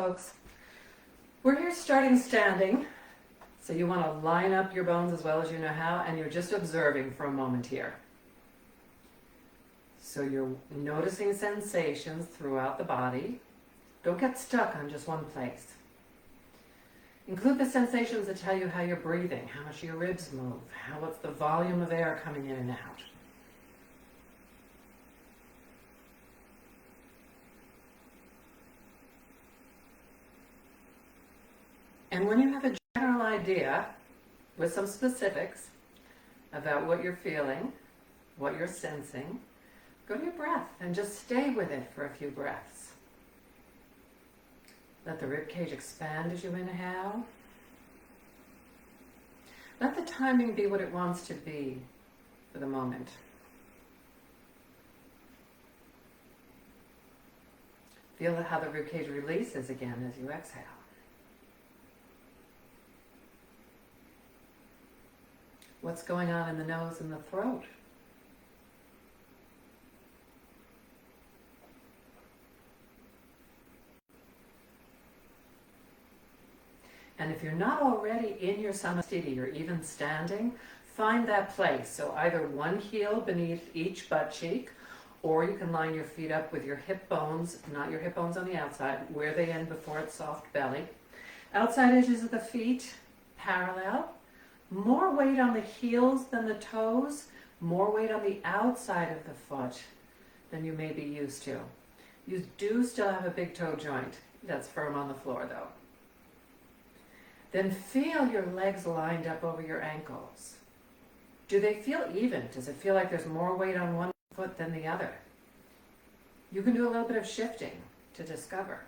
folks. We're here starting standing, so you want to line up your bones as well as you know how, and you're just observing for a moment here. So you're noticing sensations throughout the body. Don't get stuck on just one place. Include the sensations that tell you how you're breathing, how much your ribs move, what's the volume of air coming in and out. And when you have a general idea with some specifics about what you're feeling, what you're sensing, go to your breath and just stay with it for a few breaths. Let the rib cage expand as you inhale. Let the timing be what it wants to be for the moment. Feel how the rib cage releases again as you exhale. What's going on in the nose and the throat? And if you're not already in your Samasthiti or even standing, find that place. So either one heel beneath each butt cheek, or you can line your feet up with your hip bones, not your hip bones on the outside, where they end before it's soft belly. Outside edges of the feet parallel. More weight on the heels than the toes, more weight on the outside of the foot than you may be used to. You do still have a big toe joint that's firm on the floor though. Then feel your legs lined up over your ankles. Do they feel even? Does it feel like there's more weight on one foot than the other? You can do a little bit of shifting to discover.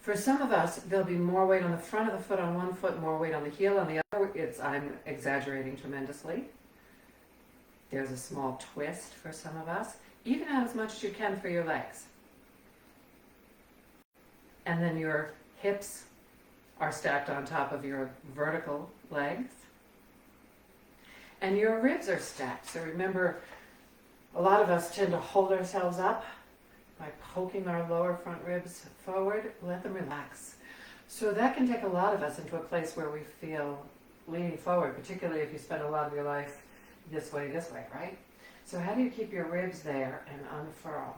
For some of us, there'll be more weight on the front of the foot on one foot, more weight on the heel on the other. I'm exaggerating tremendously. There's a small twist for some of us. Even out as much as you can for your legs. And then your hips are stacked on top of your vertical legs. And your ribs are stacked. So remember, a lot of us tend to hold ourselves up by poking our lower front ribs forward. Let them relax. So that can take a lot of us into a place where we feel leaning forward, particularly if you spend a lot of your life this way, right? So how do you keep your ribs there and unfurl?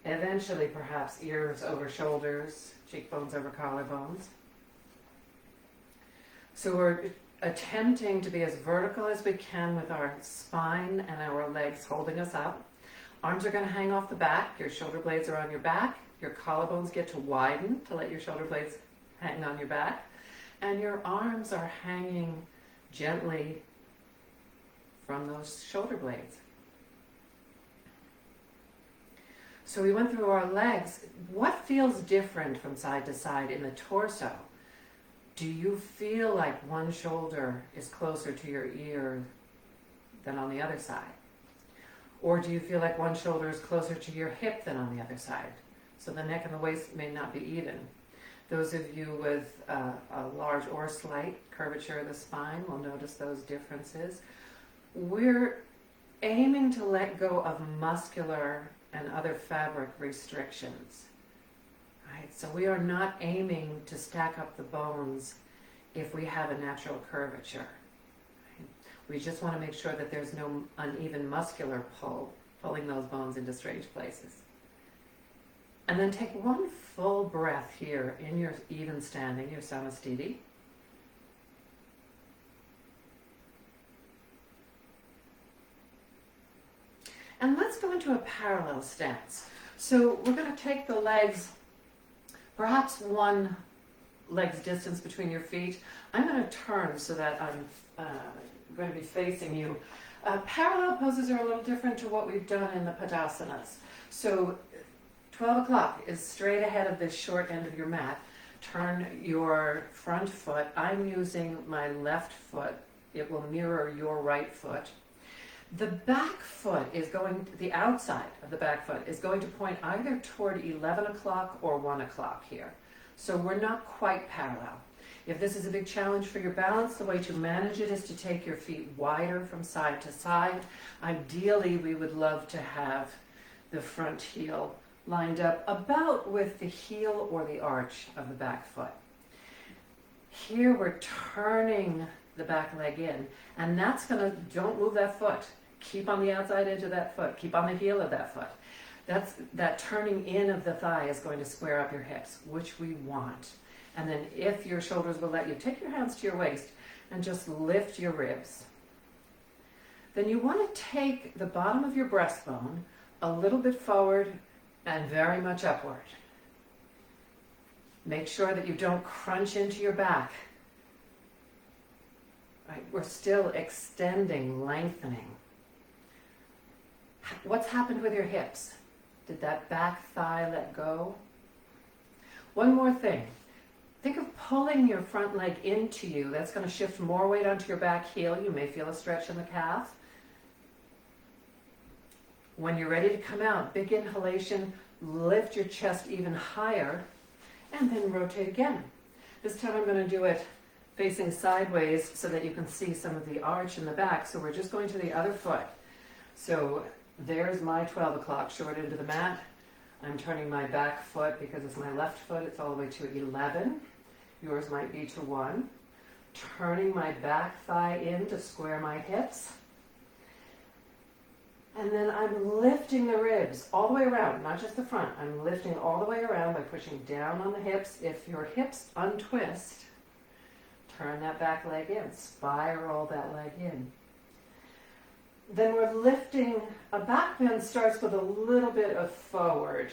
Eventually, perhaps ears over shoulders, cheekbones over collarbones. So we're attempting to be as vertical as we can with our spine and our legs holding us up. Arms are going to hang off the back. Your shoulder blades are on your back. Your collarbones get to widen to let your shoulder blades hang on your back. And your arms are hanging gently from those shoulder blades. So we went through our legs. What feels different from side to side in the torso? Do you feel like one shoulder is closer to your ear than on the other side? Or do you feel like one shoulder is closer to your hip than on the other side? So the neck and the waist may not be even. Those of you with a large or slight curvature of the spine will notice those differences. We're aiming to let go of muscular and other fabric restrictions. Right? So we are not aiming to stack up the bones if we have a natural curvature. We just want to make sure that there's no uneven muscular pull, pulling those bones into strange places. And then take one full breath here in your even standing, your Samasthiti. And let's go into a parallel stance. So we're going to take the legs, perhaps one leg's distance between your feet. I'm going to turn so that I'm going to be facing you. Parallel poses are a little different to what we've done in the Padasanas. So 12 o'clock is straight ahead of the short end of your mat. Turn your front foot. I'm using my left foot. It will mirror your right foot. The back foot is going, the outside of the back foot is going to point either toward 11 o'clock or 1 o'clock here. So we're not quite parallel. If this is a big challenge for your balance, the way to manage it is to take your feet wider from side to side. Ideally, we would love to have the front heel lined up about with the heel or the arch of the back foot. Here we're turning the back leg in, and that's gonna, don't move that foot. Keep on the outside edge of that foot. Keep on the heel of that foot. That turning in of the thigh is going to square up your hips, which we want. And then if your shoulders will let you, take your hands to your waist and just lift your ribs. Then you want to take the bottom of your breastbone a little bit forward and very much upward. Make sure that you don't crunch into your back. Right? We're still extending, lengthening. What's happened with your hips? Did that back thigh let go? One more thing. Think of pulling your front leg into you. That's going to shift more weight onto your back heel. You may feel a stretch in the calf. When you're ready to come out, big inhalation, lift your chest even higher, and then rotate again. This time I'm going to do it facing sideways so that you can see some of the arch in the back. So we're just going to the other foot. So there's my 12 o'clock short into the mat. I'm turning my back foot because it's my left foot. It's all the way to 11. Yours might be to 1. Turning my back thigh in to square my hips. And then I'm lifting the ribs all the way around, not just the front. I'm lifting all the way around by pushing down on the hips. If your hips untwist, turn that back leg in. Spiral that leg in. Then we're lifting, a back bend starts with a little bit of forward.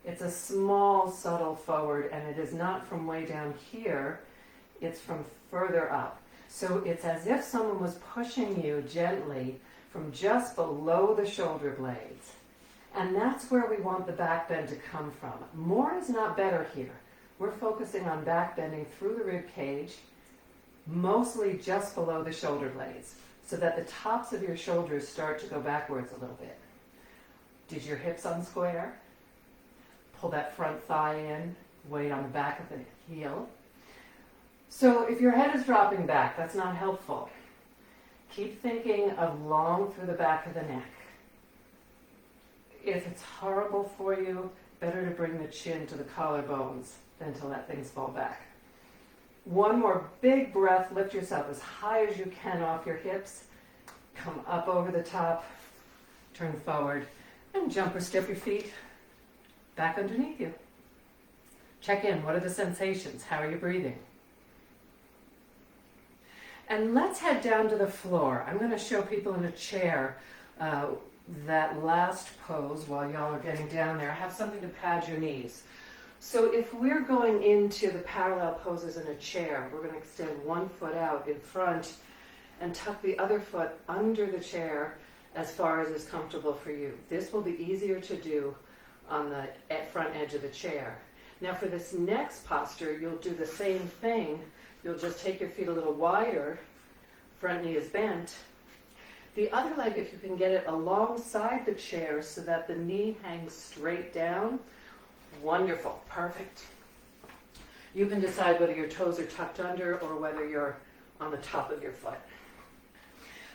It's a small, subtle forward, and it is not from way down here, it's from further up. So it's as if someone was pushing you gently from just below the shoulder blades. And that's where we want the back bend to come from. More is not better here. We're focusing on back bending through the rib cage, mostly just below the shoulder blades, so that the tops of your shoulders start to go backwards a little bit. Did your hips unsquare? Pull that front thigh in, weight on the back of the heel. So if your head is dropping back, that's not helpful. Keep thinking of long through the back of the neck. If it's horrible for you, better to bring the chin to the collarbones than to let things fall back. One more big breath. Lift yourself as high as you can off your hips. Come up over the top. Turn forward. And jump or step your feet back underneath you. Check in. What are the sensations? How are you breathing? And let's head down to the floor. I'm going to show people in a chair that last pose while y'all are getting down there. Have something to pad your knees. So if we're going into the parallel poses in a chair, we're going to extend one foot out in front and tuck the other foot under the chair as far as is comfortable for you. This will be easier to do on the front edge of the chair. Now for this next posture, you'll do the same thing. You'll just take your feet a little wider, front knee is bent. The other leg, if you can get it alongside the chair so that the knee hangs straight down, wonderful, perfect. You can decide whether your toes are tucked under or whether you're on the top of your foot.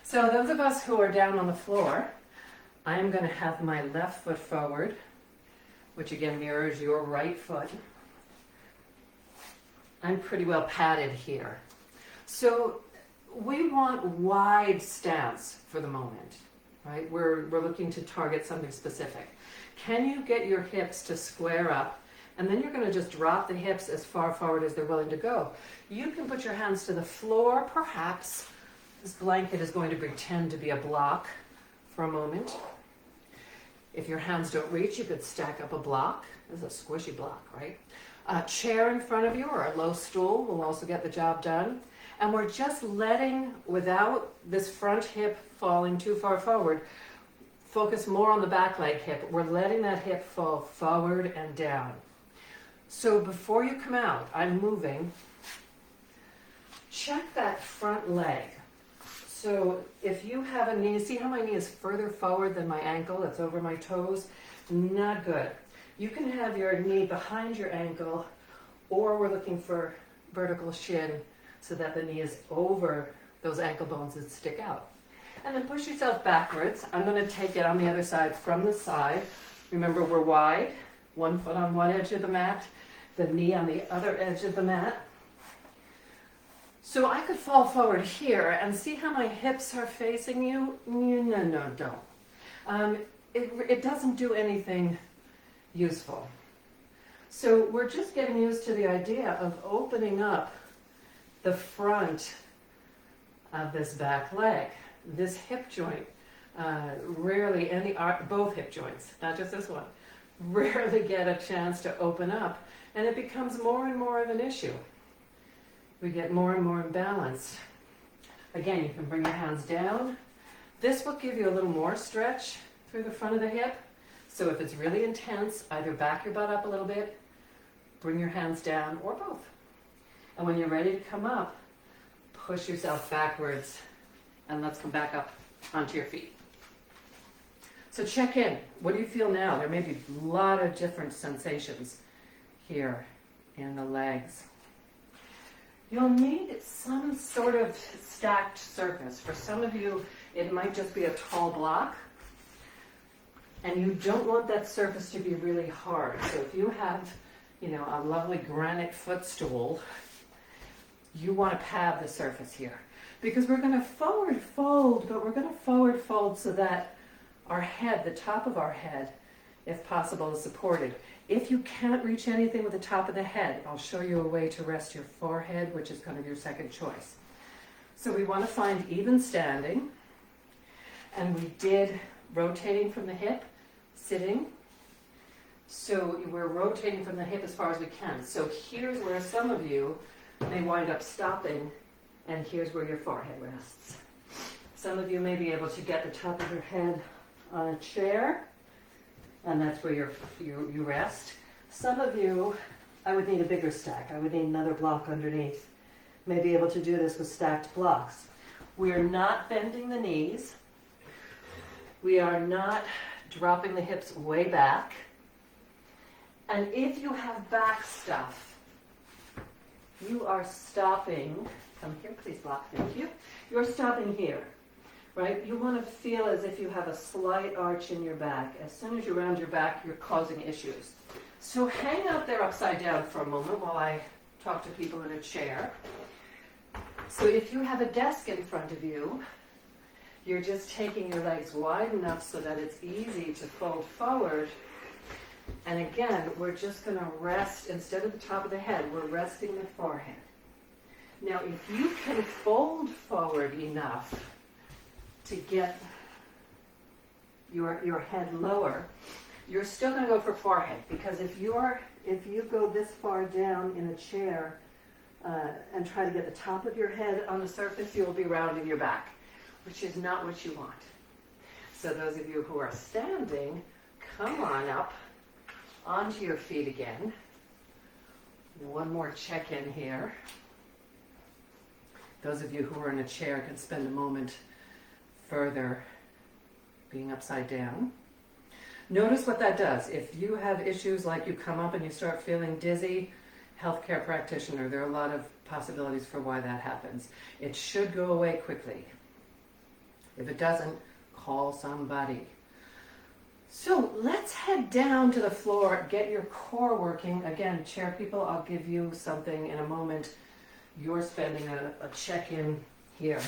So those of us who are down on the floor, I am going to have my left foot forward, which again mirrors your right foot. I'm pretty well padded here. So we want wide stance for the moment, right? We're looking to target something specific. Can you get your hips to square up? And then you're going to just drop the hips as far forward as they're willing to go. You can put your hands to the floor, perhaps. This blanket is going to pretend to be a block for a moment. If your hands don't reach, you could stack up a block. This is a squishy block, right? A chair in front of you or a low stool will also get the job done. And we're just letting, without this front hip falling too far forward, focus more on the back leg hip. We're letting that hip fall forward and down. So before you come out, I'm moving. Check that front leg. So if you have a knee, see how my knee is further forward than my ankle? It's over my toes. Not good. You can have your knee behind your ankle, or we're looking for vertical shin so that the knee is over those ankle bones that stick out. And then push yourself backwards. I'm going to take it on the other side from the side. Remember, we're wide, 1 foot on one edge of the mat, the knee on the other edge of the mat. So I could fall forward here and see how my hips are facing you? No, don't. It doesn't do anything useful. So we're just getting used to the idea of opening up the front of this back leg. This hip joint, both hip joints, not just this one, rarely get a chance to open up, and it becomes more and more of an issue. We get more and more imbalanced. Again, you can bring your hands down. This will give you a little more stretch through the front of the hip. So if it's really intense, either back your butt up a little bit, bring your hands down, or both. And when you're ready to come up, push yourself backwards, and let's come back up onto your feet. So check in. What do you feel now? There may be a lot of different sensations here in the legs. You'll need some sort of stacked surface. For some of you, it might just be a tall block. And you don't want that surface to be really hard. So if you have, a lovely granite footstool, you want to pad the surface here. Because we're going to forward fold, but we're going to forward fold so that our head, the top of our head, if possible, is supported. If you can't reach anything with the top of the head, I'll show you a way to rest your forehead, which is kind of your second choice. So we want to find even standing. And we did rotating from the hip, sitting. So we're rotating from the hip as far as we can. So here's where some of you may wind up stopping, and here's where your forehead rests. Some of you may be able to get the top of your head on a chair, and that's where you rest. Some of you, I would need a bigger stack. I would need another block underneath. May be able to do this with stacked blocks. We are not bending the knees. We are not dropping the hips way back. And if you have back stuff, you are stopping. Come here, please block, thank you. You're stopping here, right? You want to feel as if you have a slight arch in your back. As soon as you round your back, you're causing issues. So hang out there upside down for a moment while I talk to people in a chair. So if you have a desk in front of you, you're just taking your legs wide enough so that it's easy to fold forward. And again, we're just going to rest, instead of the top of the head, we're resting the forehead. Now, if you can fold forward enough to get your head lower, you're still going to go for forehead, because if you go this far down in a chair and try to get the top of your head on the surface, you'll be rounding your back, which is not what you want. So those of you who are standing, come on up onto your feet again. One more check-in here. Those of you who are in a chair can spend a moment further being upside down. Notice what that does. If you have issues like you come up and you start feeling dizzy, healthcare practitioner, there are a lot of possibilities for why that happens. It should go away quickly. If it doesn't, call somebody. So let's head down to the floor, get your core working. Again, chair people, I'll give you something in a moment. You're spending a check-in here.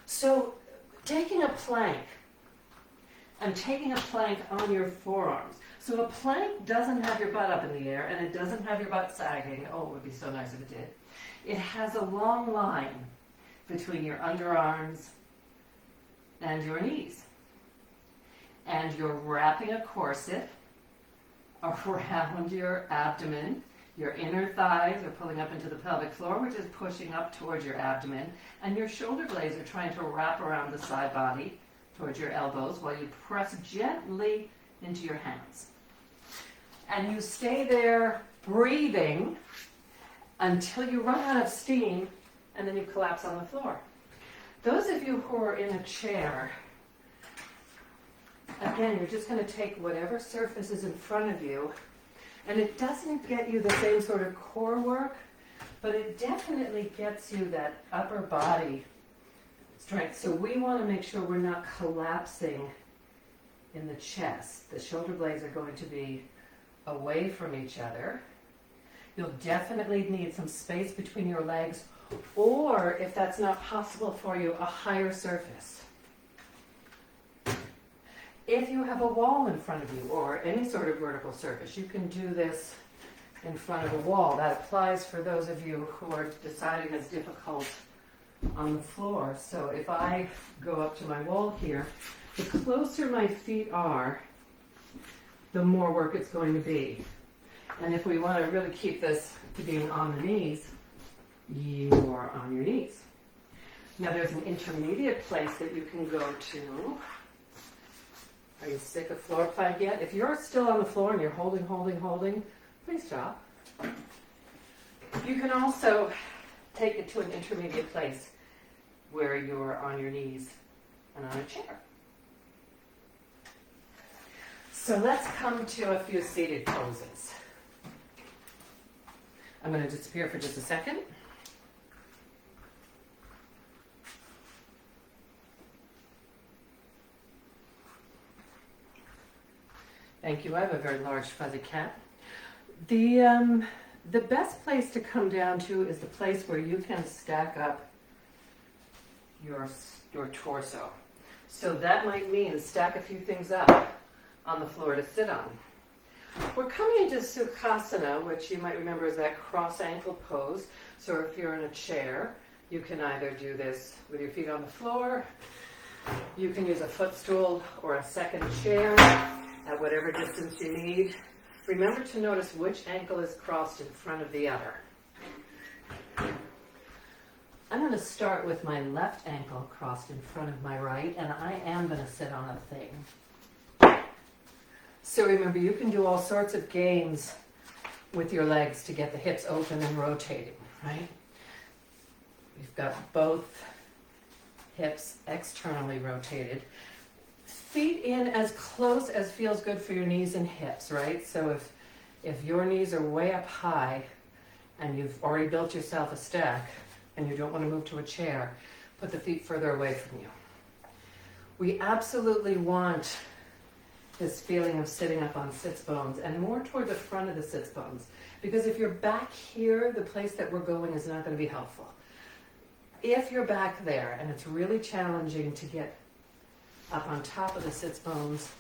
So taking a plank and taking a plank on your forearms. So a plank doesn't have your butt up in the air, and it doesn't have your butt sagging. Oh, it would be so nice if it did. It has a long line between your underarms and your knees. And you're wrapping a corset around your abdomen. Your inner thighs are pulling up into the pelvic floor, which is pushing up towards your abdomen. And your shoulder blades are trying to wrap around the side body towards your elbows while you press gently into your hands. And you stay there breathing until you run out of steam, and then you collapse on the floor. Those of you who are in a chair, again, you're just going to take whatever surface is in front of you, and it doesn't get you the same sort of core work, but it definitely gets you that upper body strength. So we want to make sure we're not collapsing in the chest. The shoulder blades are going to be away from each other. You'll definitely need some space between your legs, or if that's not possible for you, a higher surface. If you have a wall in front of you or any sort of vertical surface, you can do this in front of a wall. That applies for those of you who are deciding it's difficult on the floor. So if I go up to my wall here, the closer my feet are, the more work it's going to be. And if we want to really keep this to being on the knees, you are on your knees. Now there's an intermediate place that you can go to. Are you sick of floor plank yet? If you're still on the floor and you're holding, please stop. You can also take it to an intermediate place where you're on your knees and on a chair. So let's come to a few seated poses. I'm going to disappear for just a second. Thank you. I have a very large fuzzy cat. The best place to come down to is the place where you can stack up your torso. So that might mean stack a few things up on the floor to sit on. We're coming into Sukhasana, which you might remember is that cross ankle pose. So if you're in a chair, you can either do this with your feet on the floor, you can use a footstool or a second chair at whatever distance you need. Remember to notice which ankle is crossed in front of the other. I'm going to start with my left ankle crossed in front of my right, and I am going to sit on a thing. So remember, you can do all sorts of games with your legs to get the hips open and rotating, right? We've got both hips externally rotated. Feet in as close as feels good for your knees and hips, right? So if your knees are way up high and you've already built yourself a stack and you don't want to move to a chair, put the feet further away from you. We absolutely want this feeling of sitting up on sits bones and more toward the front of the sits bones, because if you're back here, the place that we're going is not going to be helpful. If you're back there and it's really challenging to get up on top of the sits bones,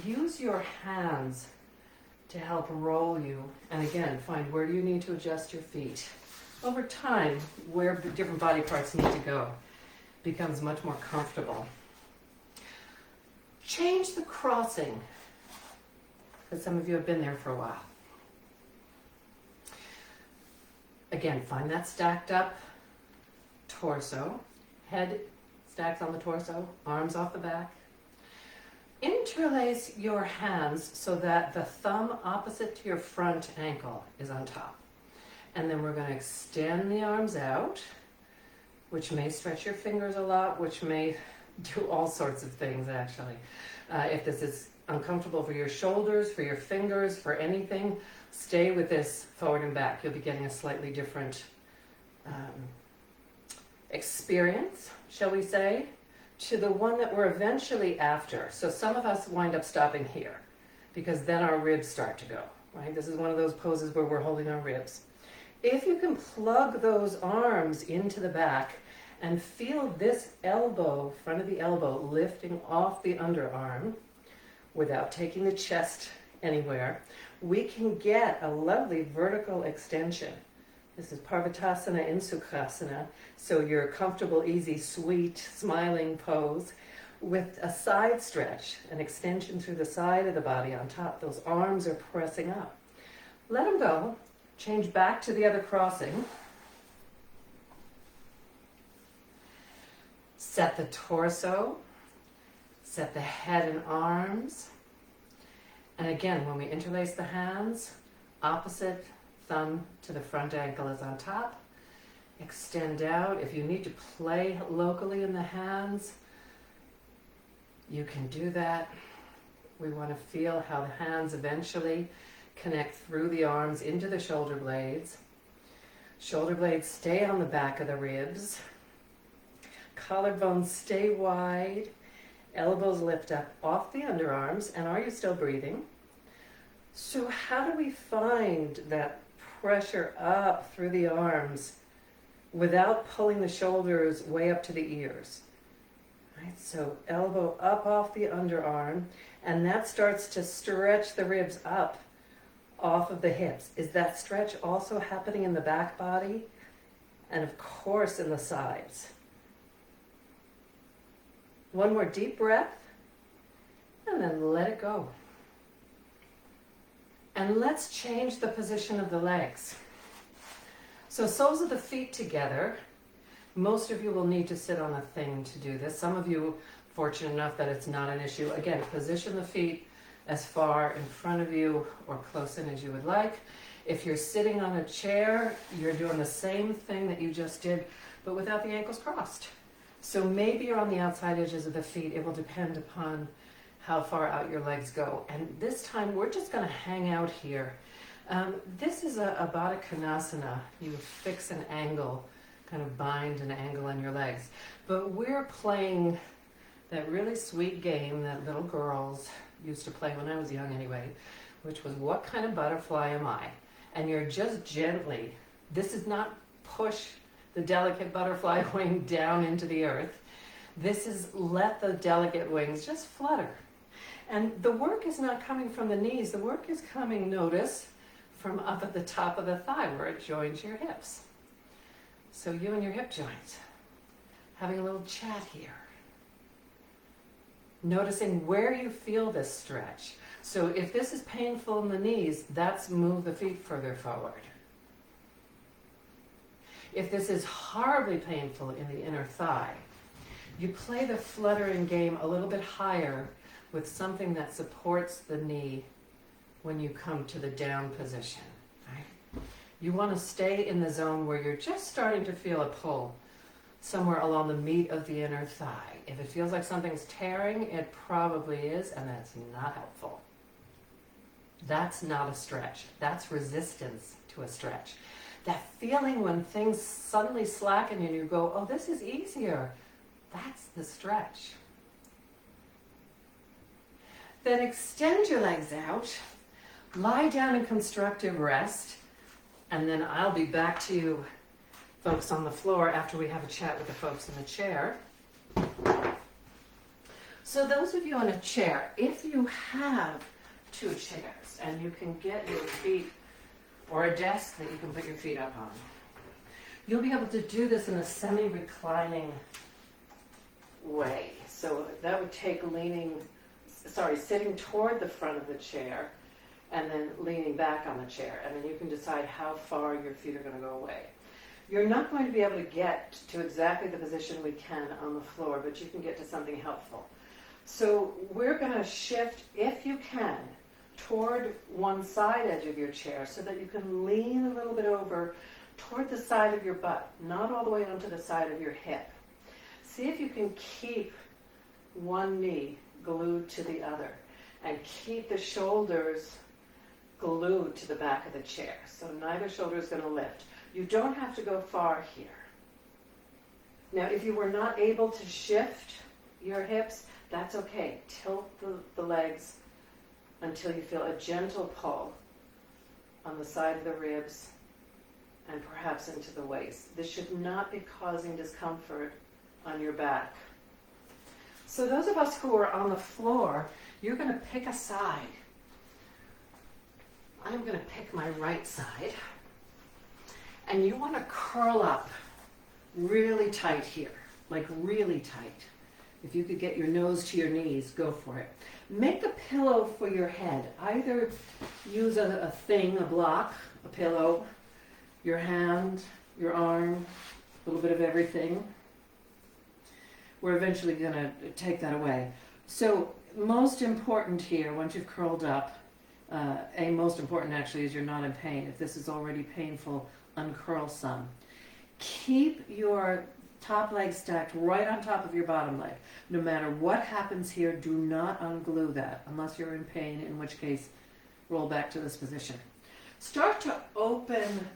use your hands to help roll you, and again, find where do you need to adjust your feet. Over time, where the different body parts need to go becomes much more comfortable. Change the crossing, because some of you have been there for a while. Again, find that stacked up torso, head stacks on the torso, arms off the back. Interlace your hands so that the thumb opposite to your front ankle is on top. And then we're going to extend the arms out, which may stretch your fingers a lot, which may do all sorts of things actually. If this is uncomfortable for your shoulders, for your fingers, for anything, stay with this forward and back. You'll be getting a slightly different experience, shall we say, to the one that we're eventually after. So some of us wind up stopping here because then our ribs start to go, right? This is one of those poses where we're holding our ribs. If you can plug those arms into the back and feel this elbow, front of the elbow, lifting off the underarm without taking the chest anywhere, we can get a lovely vertical extension. This is Parvatasana in Sukhasana, so your comfortable, easy, sweet, smiling pose with a side stretch, an extension through the side of the body on top. Those arms are pressing up. Let them go. Change back to the other crossing. Set the torso, set the head and arms. And again, when we interlace the hands, opposite thumb to the front ankle is on top. Extend out. If you need to play locally in the hands, you can do that. We want to feel how the hands eventually connect through the arms into the shoulder blades. Shoulder blades stay on the back of the ribs. Collarbones stay wide. Elbows lift up off the underarms. And are you still breathing? So how do we find that pressure up through the arms without pulling the shoulders way up to the ears? Right, so elbow up off the underarm, and that starts to stretch the ribs up off of the hips. Is that stretch also happening in the back body? And of course in the sides. One more deep breath, and then let it go. And let's change the position of the legs. So soles of the feet together. Most of you will need to sit on a thing to do this. Some of you fortunate enough that it's not an issue. Again, position the feet as far in front of you or close in as you would like. If you're sitting on a chair, you're doing the same thing that you just did, but without the ankles crossed. So maybe you're on the outside edges of the feet. It will depend upon how far out your legs go. And this time we're just going to hang out here. This is a Baddha Konasana. You fix an angle, kind of bind an angle in your legs. But we're playing that really sweet game that little girls used to play when I was young anyway, which was what kind of butterfly am I? And you're just gently, this is not push the delicate butterfly wing down into the earth. This is let the delicate wings just flutter. And the work is not coming from the knees. The work is coming, notice, from up at the top of the thigh where it joins your hips. So you and your hip joints, having a little chat here. Noticing where you feel this stretch. So if this is painful in the knees, that's move the feet further forward. If this is horribly painful in the inner thigh, you play the fluttering game a little bit higher with something that supports the knee when you come to the down position. Right? You want to stay in the zone where you're just starting to feel a pull somewhere along the meat of the inner thigh. If it feels like something's tearing, it probably is, and that's not helpful. That's not a stretch. That's resistance to a stretch. That feeling when things suddenly slacken and you go, oh, this is easier. That's the stretch. Then extend your legs out. Lie down in constructive rest. And then I'll be back to you folks on the floor after we have a chat with the folks in the chair. So those of you in a chair, if you have two chairs and you can get your feet, or a desk that you can put your feet up on, you'll be able to do this in a semi-reclining way. So that would take sitting toward the front of the chair and then leaning back on the chair. And then you can decide how far your feet are going to go away. You're not going to be able to get to exactly the position we can on the floor, but you can get to something helpful. So we're going to shift, if you can, toward one side edge of your chair so that you can lean a little bit over toward the side of your butt, not all the way onto the side of your hip. See if you can keep one knee glued to the other and keep the shoulders glued to the back of the chair. So neither shoulder is going to lift. You don't have to go far here. Now, if you were not able to shift your hips, that's okay. Tilt the legs until you feel a gentle pull on the side of the ribs and perhaps into the waist. This should not be causing discomfort on your back. So those of us who are on the floor, you're going to pick a side. I'm going to pick my right side. And you want to curl up really tight here, like really tight. If you could get your nose to your knees, go for it. Make a pillow for your head. Either use a thing, a block, a pillow, your hand, your arm, a little bit of everything. We're eventually going to take that away. So most important here, once you've curled up, most important actually is you're not in pain. If this is already painful, uncurl some. Keep your top leg stacked right on top of your bottom leg. No matter what happens here, do not unglue that unless you're in pain, in which case roll back to this position. Start to open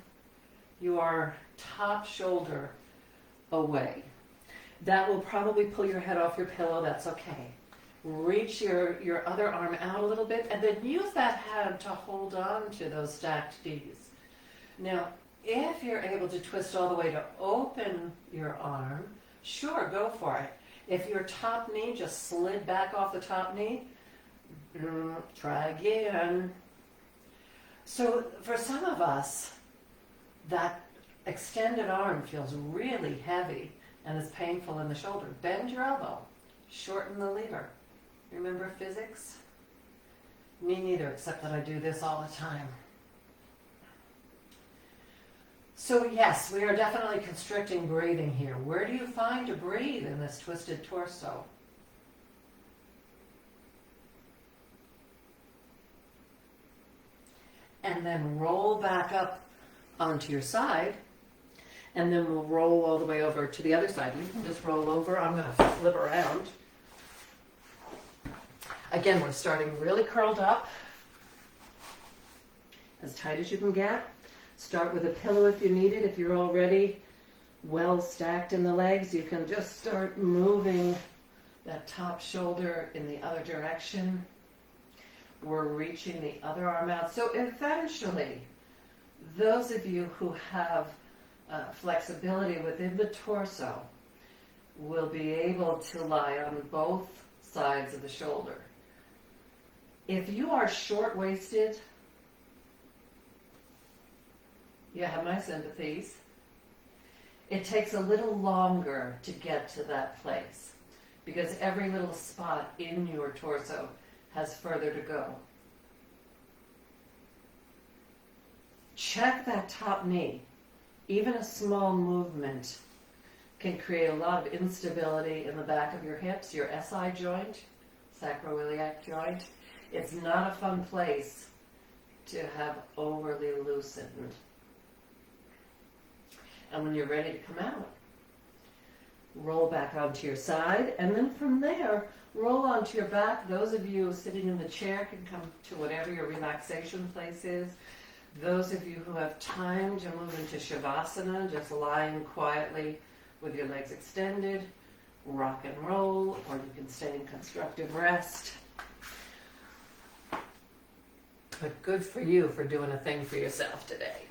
your top shoulder away. That will probably pull your head off your pillow. That's okay. reach your other arm out a little bit, and then use that hand to hold on to those stacked Ds. Now, if you're able to twist all the way to open your arm, sure, go for it. If your top knee just slid back off the top knee, try again. So for some of us, that extended arm feels really heavy and is painful in the shoulder. Bend your elbow, shorten the lever. Remember physics? Me neither, except that I do this all the time. So yes, we are definitely constricting breathing here. Where do you find to breathe in this twisted torso? And then roll back up onto your side, and then we'll roll all the way over to the other side. You can just roll over. I'm going to flip around. Again, we're starting really curled up, as tight as you can get. Start with a pillow if you need it. If you're already well stacked in the legs, you can just start moving that top shoulder in the other direction. We're reaching the other arm out. So eventually, those of you who have flexibility within the torso will be able to lie on both sides of the shoulder. If you are short-waisted, you have my sympathies. It takes a little longer to get to that place because every little spot in your torso has further to go. Check that top knee. Even a small movement can create a lot of instability in the back of your hips, your SI joint, sacroiliac joint. It's not a fun place to have overly loosened. And when you're ready to come out, roll back onto your side, and then from there, roll onto your back. Those of you sitting in the chair can come to whatever your relaxation place is. Those of you who have time to move into Shavasana, just lying quietly with your legs extended, rock and roll, or you can stay in constructive rest. But good for you for doing a thing for yourself today.